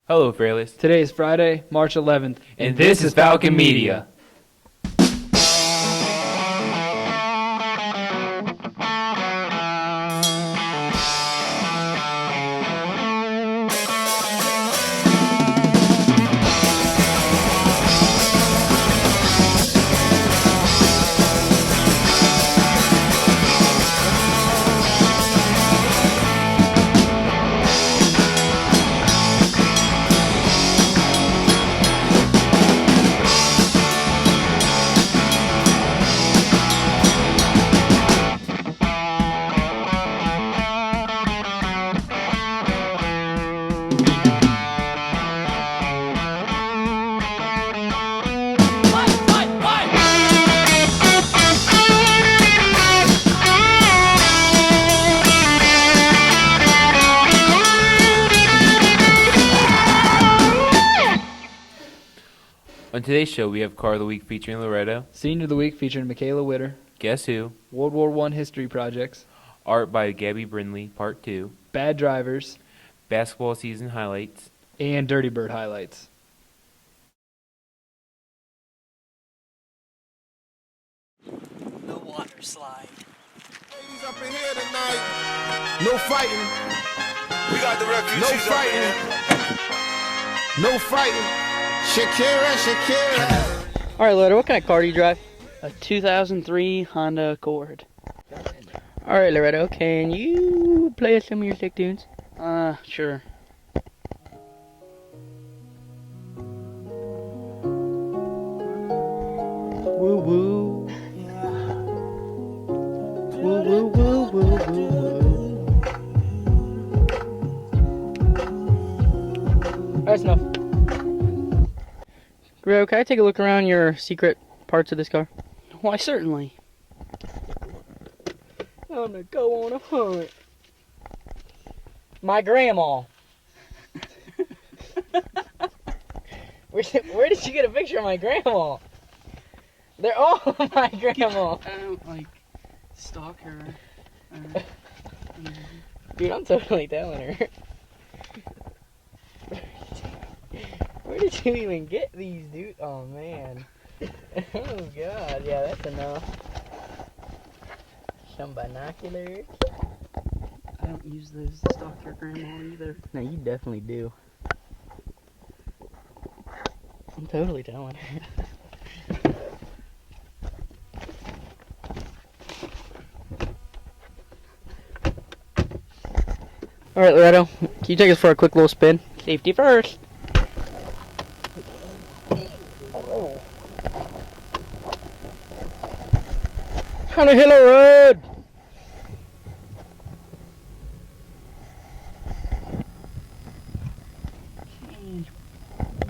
Hello, Fairless. Today is Friday, March 11th, And this is Falcon Media. On today's show, we have Car of the Week featuring Loretto. Senior of the Week featuring McKayla Widder. Guess Who? World War I History Projects. Art by Gabi Brindley, Part 2. Bad Drivers. Basketball Season Highlights. And Dirty Bird Highlights. The water slide. Ladies up in here tonight. No fighting. We got the refugees. No fighting. No fighting. Shakira. All right, Loretto, what kind of car do you drive? A 2003 Honda Accord. All right, Loretto, can you play us some of your sick tunes? Sure. Woo woo. Woo woo woo woo woo woo. That's enough. Loretto, can I take a look around your secret parts of this car? Why, certainly. I'm gonna go on a hunt. My grandma. Where did you get a picture of my grandma? They're all my grandma. I don't like stalk her. Dude, I'm totally telling her. Where did you even get these, dude? Oh, man. Oh, God. Yeah, that's enough. Some binoculars. I don't use those to stalk your grandma either. No, you definitely do. I'm totally telling her. Alright, Loretto, can you take us for a quick little spin? Safety first. On a hill road.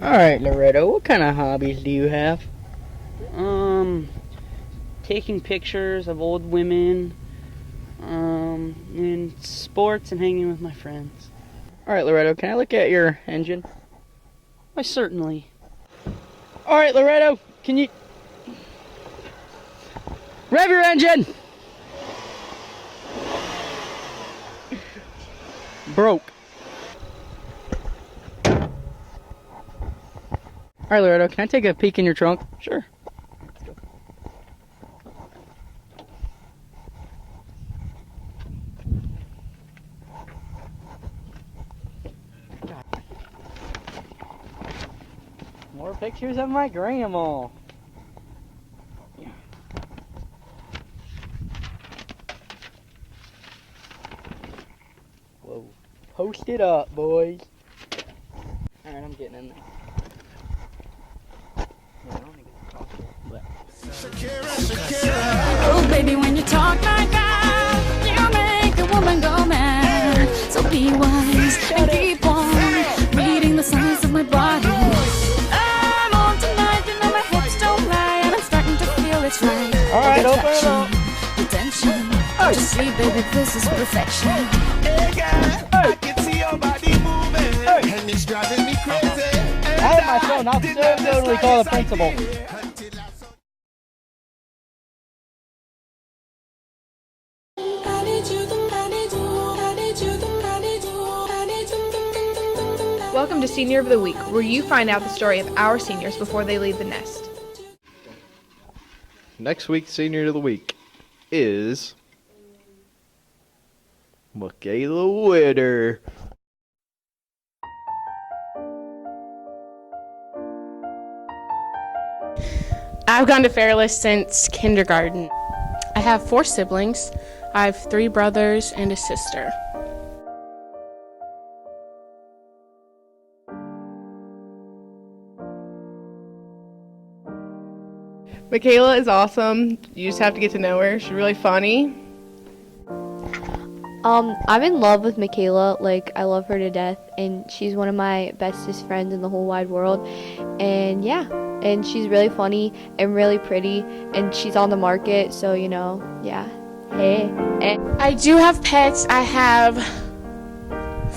Alright, Loretto, what kind of hobbies do you have? Taking pictures of old women, and sports and hanging with my friends. Alright, Loretto, can I look at your engine? Why, certainly. Alright, Loretto, can you... Rev your engine! Broke. Alright, Loretto, can I take a peek in your trunk? Sure. More pictures of my grandma. Whoa. Post it up, boys. Alright, I'm getting in there. Yeah, I don't think it's possible, but... Oh, baby, when you talk like that, you make a woman go mad. So be wise and keep on reading the signs of my body. I'm on tonight, you know my hips don't lie, and I'm starting to feel it's right. Alright, open it up. The tension, just see, baby, this is perfection. Hey, girl, I can see your body moving. And it's driving me crazy. I have my phone, I'll so totally call the principal. Welcome to Senior of the Week, where you find out the story of our seniors before they leave the nest. Next week's Senior of the Week is McKayla Widder. I've gone to Fairless since kindergarten. I have 4 siblings. I have 3 brothers and a sister. McKayla is awesome. You just have to get to know her. She's really funny. I'm in love with McKayla. Like, I love her to death, and she's one of my bestest friends in the whole wide world. And yeah, and she's really funny and really pretty, and she's on the market, so you know, yeah. Hey. I do have pets. I have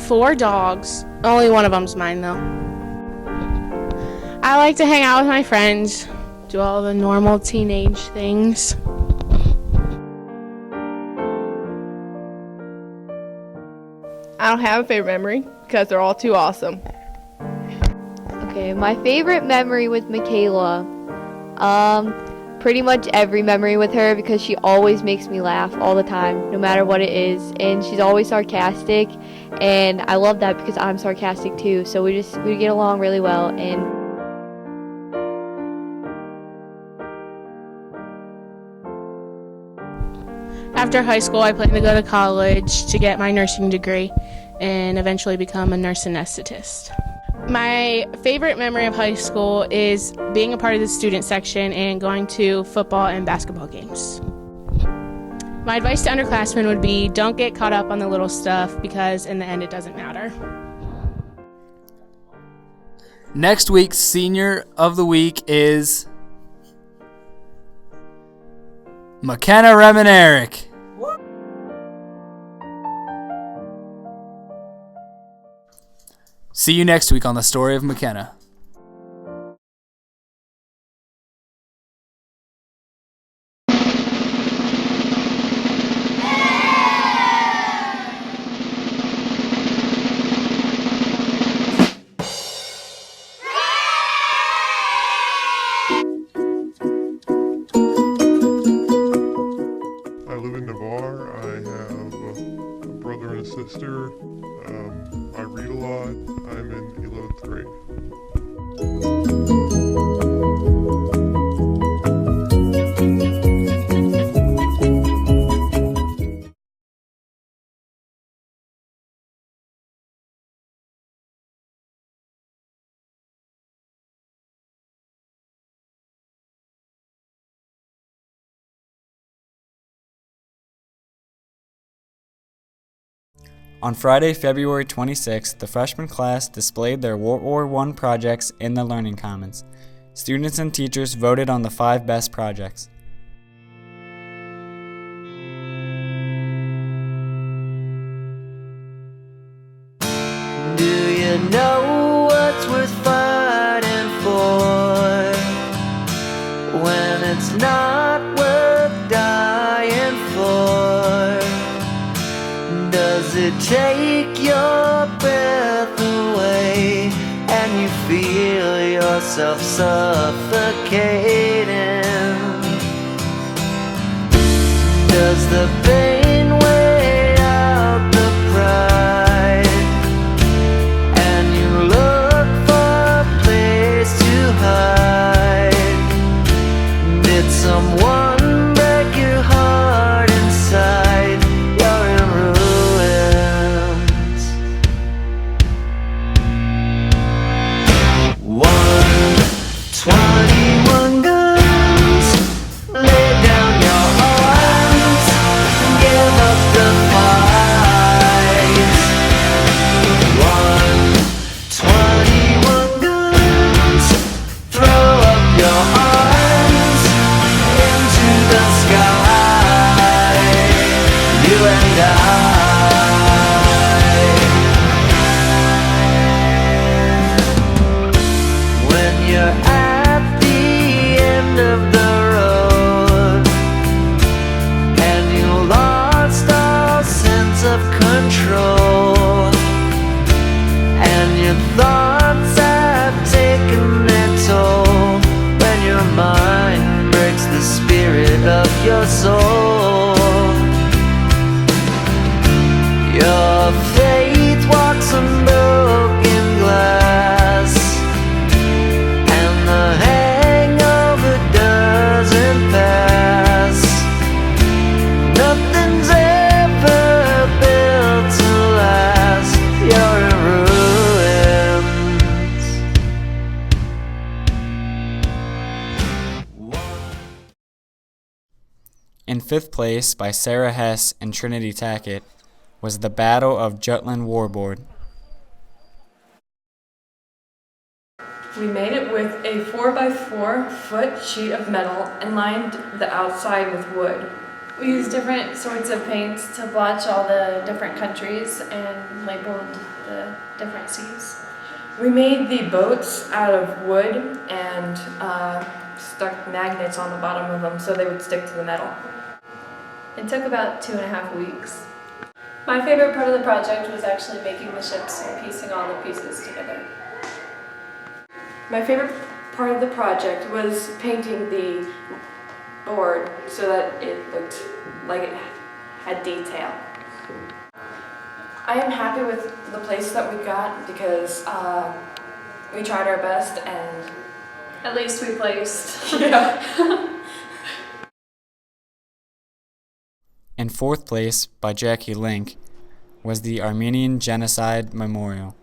4 dogs. Only one of them's mine, though. I like to hang out with my friends, do all the normal teenage things. I don't have a favorite memory because they're all too awesome. Okay, my favorite memory with McKayla, pretty much every memory with her, because she always makes me laugh all the time, no matter what it is, and she's always sarcastic, and I love that because I'm sarcastic too, so we get along really well. And After high school, I plan to go to college to get my nursing degree and eventually become a nurse anesthetist. My favorite memory of high school is being a part of the student section and going to football and basketball games. My advice to underclassmen would be don't get caught up on the little stuff, because in the end it doesn't matter. Next week's Senior of the Week is McKenna Remeneric. See you next week on the story of McKenna. I live in Navarre. I have a brother and a sister. I read a lot. I'm in 11th grade. On Friday, February 26th, the freshman class displayed their World War I projects in the Learning Commons. Students and teachers voted on the 5 best projects. Do you know what's worth fighting for when it's not worth dying for? Does it take your breath away and you feel yourself suffocating? Does the pain weigh out the pride and you look for a place to hide? Did someone break your heart inside? You're in ruins. 121 guns, lay down your arms, give up the fight. 121 guns, throw up your arms into the sky. You and I. When you're at the soul. Your faith walks on broken glass, and the hangover doesn't pass. Nothing's ever built to last. You're in ruins. In 5th place, by Sarah Hess and Trinity Tackett, was the Battle of Jutland Warboard. We made it with a 4x4 foot sheet of metal and lined the outside with wood. We used different sorts of paints to blotch all the different countries and labeled the different seas. We made the boats out of wood and stuck magnets on the bottom of them so they would stick to the metal. It took about 2.5 weeks. My favorite part of the project was actually making the ships and piecing all the pieces together. My favorite part of the project was painting the board so that it looked like it had detail. I am happy with the place that we got because we tried our best and at least we placed. Yeah. In 4th place, by Jackie Link, was the Armenian Genocide Memorial.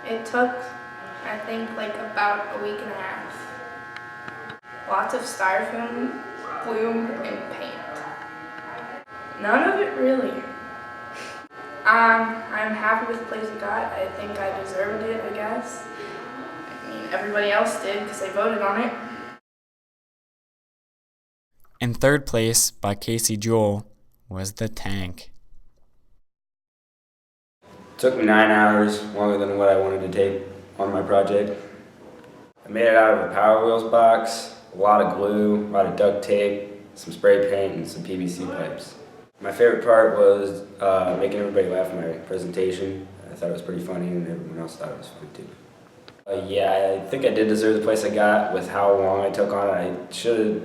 It took, I think, like about a week and a half. Lots of styrofoam, glue, and paint. None of it really. I'm happy with the place I got. I think I deserved it, I guess. I mean, everybody else did because they voted on it. In 3rd place, by Casey Joel, was the Tank. Took me 9 hours, longer than what I wanted to take on my project. I made it out of a Power Wheels box, a lot of glue, a lot of duct tape, some spray paint, and some PVC pipes. My favorite part was making everybody laugh at my presentation. I thought it was pretty funny, and everyone else thought it was funny too. Yeah, I think I did deserve the place I got with how long I took on it. I should have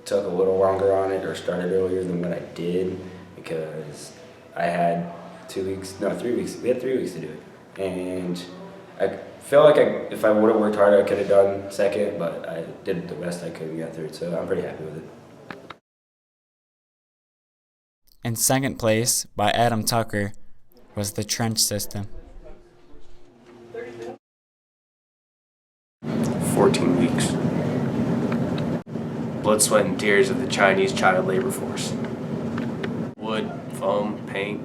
took a little longer on it or started earlier than what I did because I had 3 weeks. We had 3 weeks to do it. And I feel like if I would have worked harder, I could have done second, but I did the best I could and got through, so I'm pretty happy with it. In 2nd place, by Adam Tucker, was the Trench System. 14 weeks. Blood, sweat, and tears of the Chinese child labor force. Wood, foam, paint,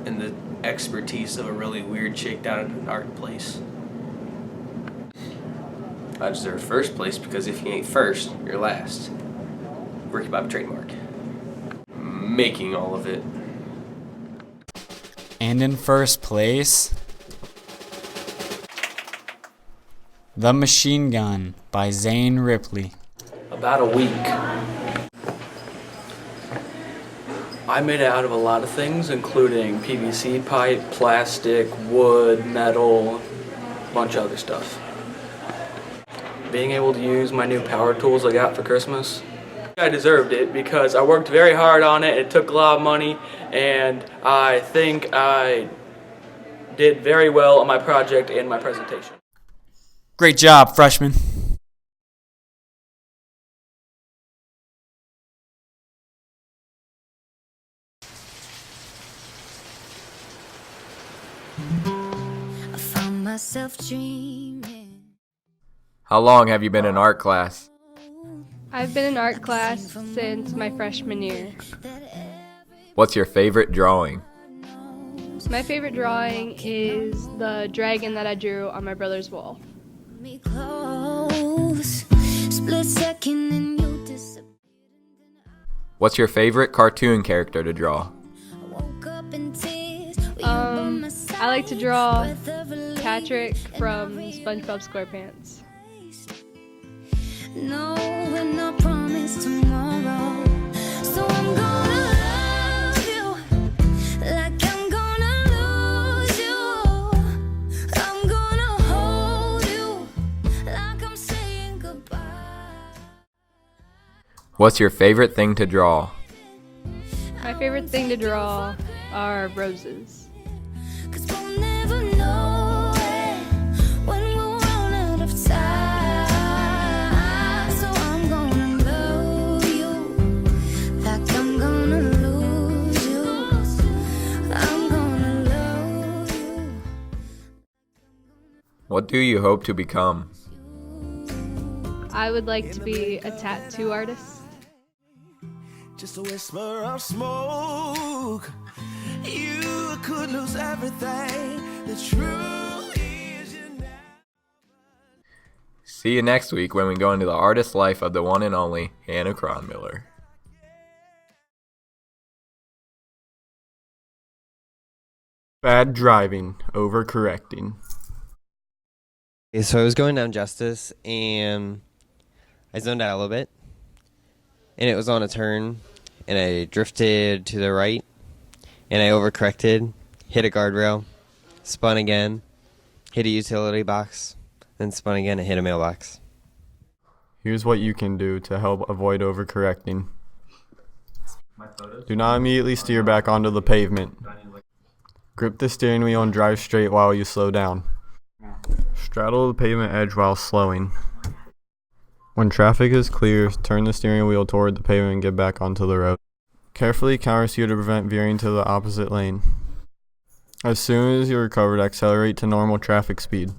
and the expertise of a really weird chick down at an art place. I deserve 1st place because if you ain't first, you're last. Ricky Bob trademark. Making all of it. And in 1st place, The Machine Gun by Zane Ripley. About a week. I made it out of a lot of things, including PVC pipe, plastic, wood, metal, a bunch of other stuff. Being able to use my new power tools I got for Christmas, I deserved it because I worked very hard on it. It took a lot of money, and I think I did very well on my project and my presentation. Great job, freshman. I found myself dreaming. How long have you been in art class? I've been in art class since my freshman year. What's your favorite drawing? My favorite drawing is the dragon that I drew on my brother's wall. What's your favorite cartoon character to draw? I like to draw Patrick from SpongeBob SquarePants. No, we're not promised tomorrow. So I'm gonna love you like I'm gonna lose you. I'm gonna hold What's your favorite thing to draw? My favorite thing to draw are roses. What do you hope to become? I would like to be a tattoo artist. Just a whisper of smoke. You could lose everything. The truth is you never. See you next week when we go into the artist life of the one and only Hannah Cronmiller. Bad driving, overcorrecting. Okay, so I was going down Justice, and I zoned out a little bit, and it was on a turn, and I drifted to the right, and I overcorrected, hit a guardrail, spun again, hit a utility box, then spun again and hit a mailbox. Here's what you can do to help avoid overcorrecting. Do not immediately steer back onto the pavement. Grip the steering wheel and drive straight while you slow down. Straddle the pavement edge while slowing. When traffic is clear, turn the steering wheel toward the pavement and get back onto the road. Carefully countersteer to prevent veering to the opposite lane. As soon as you're recovered, accelerate to normal traffic speed.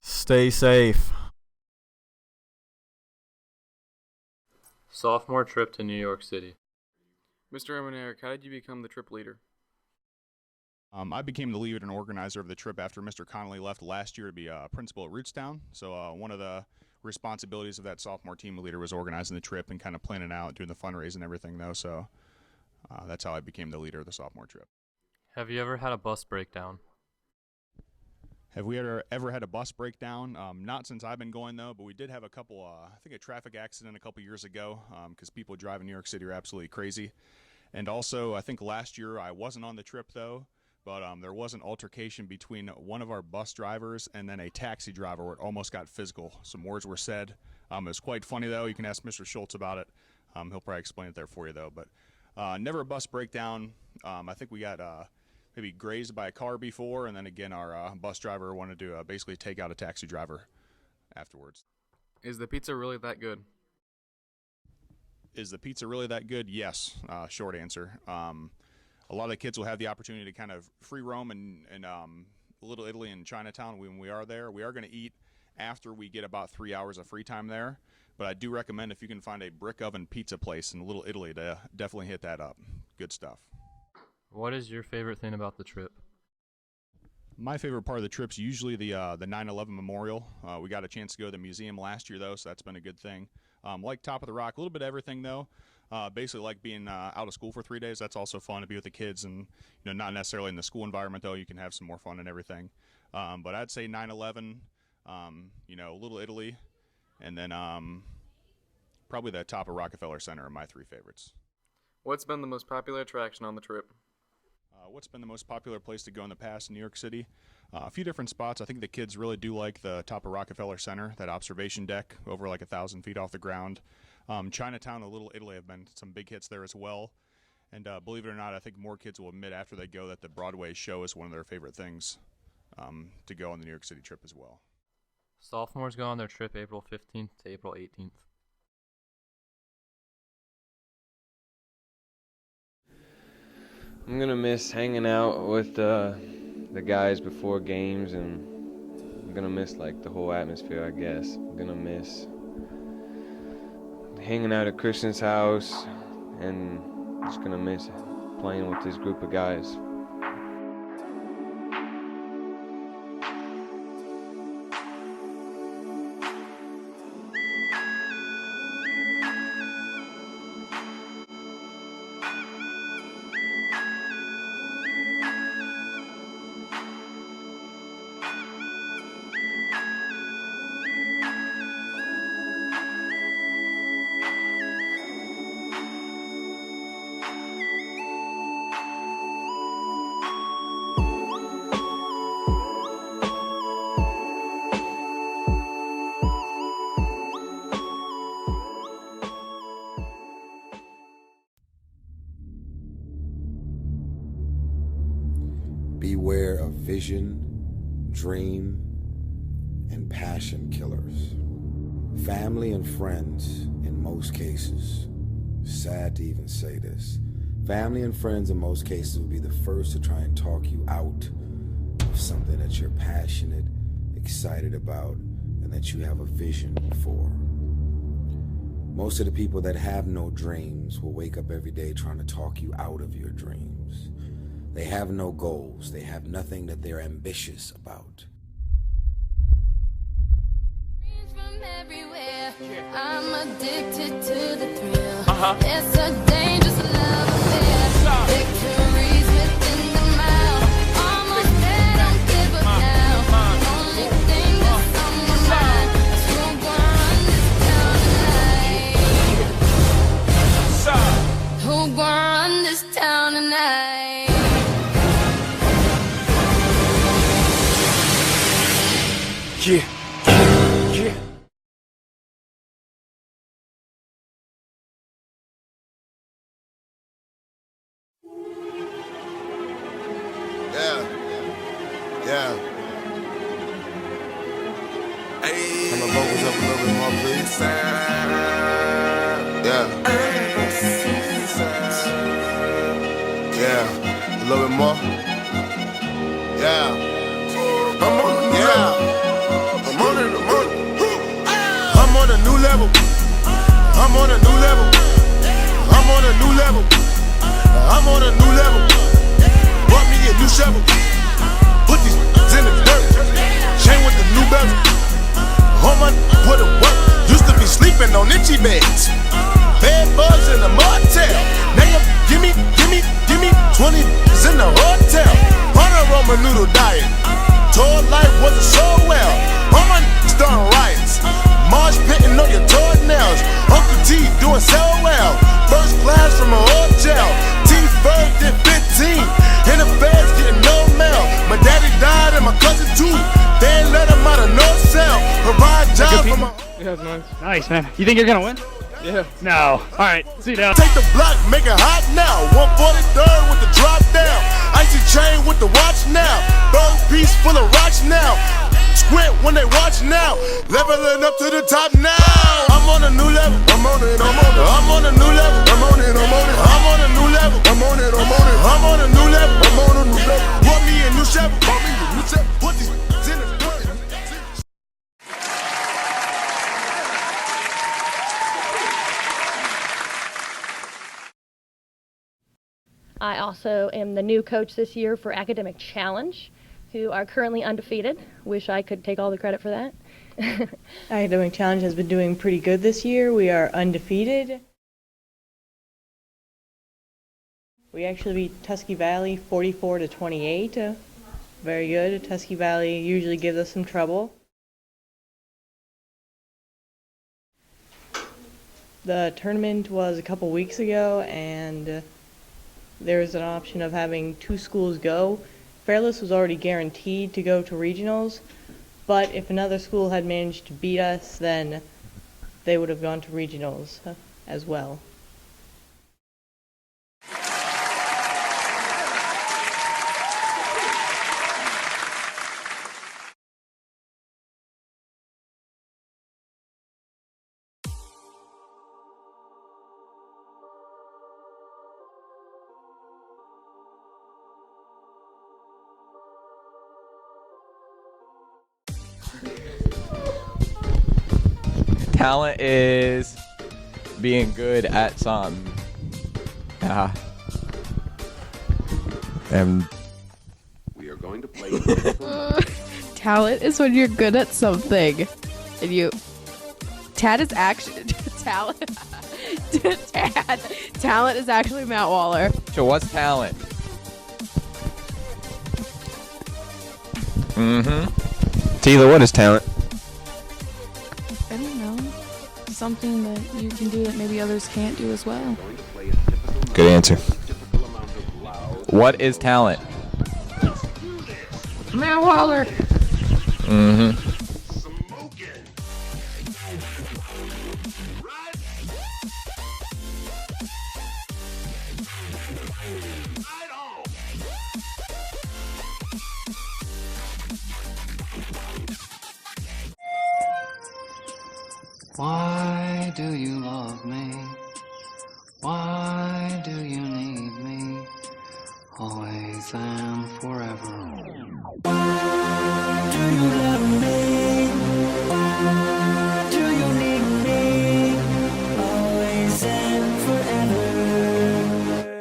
Stay safe. Sophomore trip to New York City. Mr. Remeneric, how did you become the trip leader? I became the leader and organizer of the trip after Mr. Connolly left last year to be principal at Rootstown. So one of the responsibilities of that sophomore team leader was organizing the trip and kind of planning out, doing the fundraising and everything, though. So that's how I became the leader of the sophomore trip. Have you ever had a bus breakdown? Have we ever had a bus breakdown? Not since I've been going, though, but we did have a couple, I think a traffic accident a couple years ago because people driving New York City are absolutely crazy. And also, I think last year I wasn't on the trip, though. But there was an altercation between one of our bus drivers and then a taxi driver where it almost got physical. Some words were said. It was quite funny, though. You can ask Mr. Schultz about it. He'll probably explain it there for you, though. But never a bus breakdown. I think we got maybe grazed by a car before, and then again our bus driver wanted to basically take out a taxi driver afterwards. Is the pizza really that good? Is the pizza really that good? Yes. Short answer. A lot of the kids will have the opportunity to kind of free roam in Little Italy and Chinatown when we are there. We are going to eat after we get about 3 hours of free time there. But I do recommend if you can find a brick oven pizza place in Little Italy to definitely hit that up. Good stuff. What is your favorite thing about the trip? My favorite part of the trip's usually the 9/11 memorial. We got a chance to go to the museum last year, though, so that's been a good thing. Like Top of the Rock, a little bit of everything, though. Basically like being out of school for 3 days. That's also fun to be with the kids and, not necessarily in the school environment, though. You can have some more fun and everything. But I'd say 9/11, Little Italy, and then probably the top of Rockefeller Center are my three favorites. What's been the most popular attraction on the trip? What's been the most popular place to go in the past in New York City? A few different spots. I think the kids really do like the top of Rockefeller Center, that observation deck over like 1,000 feet off the ground. Chinatown and Little Italy have been some big hits there as well. And believe it or not, I think more kids will admit after they go that the Broadway show is one of their favorite things to go on the New York City trip as well. Sophomores go on their trip April 15th to April 18th. I'm going to miss hanging out with the guys before games, and I'm going to miss like the whole atmosphere, I guess. I'm going to miss hanging out at Christian's house, and just going to miss playing with this group of guys. aware of vision, dream, and passion killers. Family and friends, in most cases, sad to even say this, family and friends in most cases will be the first to try and talk you out of something that you're passionate, excited about, and that you have a vision for. Most of the people that have no dreams will wake up every day trying to talk you out of your dreams. They have no goals. They have nothing that they're ambitious about. From everywhere, I'm addicted to the thrill. It's a dangerous love affair. Victories within the mile. Almost there, don't give up now. Only thing that's on my mind is who gonna run this town tonight. Who gonna run this town tonight? Yeah. Yeah. Hey. Turn my vocals up a little bit more, please. Yeah. Yeah. A little bit more. Yeah. I'm on a new level. I'm on a new level. I'm on a new level. I'm on a new level. I'm on a new level. Bought me a new shovel. Put these in the dirt. Chain with the new bezel. All my put it work. Used to be sleeping on itchy beds. Bed bugs in the motel. Now you give me 20 in the hotel. On a Roman noodle diet. Told life wasn't so well. All my starting riots. Marsh pitting on your toenails. Uncle T doing so well. First class from a hotel. T-Ferg did 15. In the feds getting no mail. My daddy died and my cousin too. They ain't let him out of no cell. Provide job for my... Yeah, nice, man. You think you're gonna win? Yeah. No. All right. See you down. Take the block, make it hot now. 143rd with the drop down. Icy chain with the watch now. Bird piece full of rocks now. Squint when they watch now. Leveling up to the top now. I'm on a new level. I'm on it. I'm on it. I'm on a new level. I'm on it. I'm on it. I'm on a new level. I'm on it. I'm on it. I'm on a new level. I'm on a new level. Bought me a new shovel. Bought me a new shovel. Put these in the dirt. I also am the new coach this year for Academic Challenge, who are currently undefeated. Wish I could take all the credit for that. Academic Challenge has been doing pretty good this year. We are undefeated. We actually beat Tusky Valley 44-28. Very good. Tusky Valley usually gives us some trouble. The tournament was a couple weeks ago, and there was an option of having 2 schools go. Fairless was already guaranteed to go to regionals, but if another school had managed to beat us, then they would have gone to regionals as well. Talent is being good at something. And we are going to play. Talent is when you're good at something, and you. Tad is actually talent. Talent is actually Matt Waller. So what's talent? Taylor, what is talent? I don't know. Something that you can do that maybe others can't do as well. Good answer. What is talent? Matt Waller. Why do you love me? Why do you need me? Always and forever. Why do you love me? Why do you need me? Always and forever.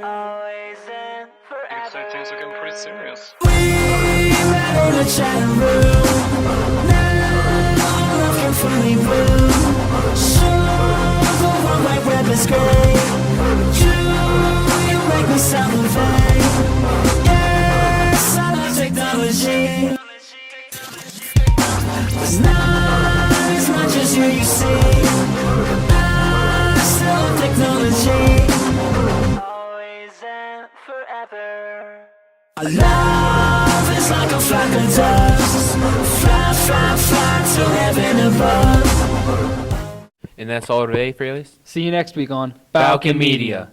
Always and forever. I things are getting pretty serious. We met in a chat room. Now I'm looking funny blue. So the world like red is gray. You make me sound vain. Yes, I love technology. It's not just you, you see. I still love technology. Always and forever. Our love is like a flock of doves. Fly, fly, fly to heaven above. And that's all today, Fairless. See you next week on Falcon Media.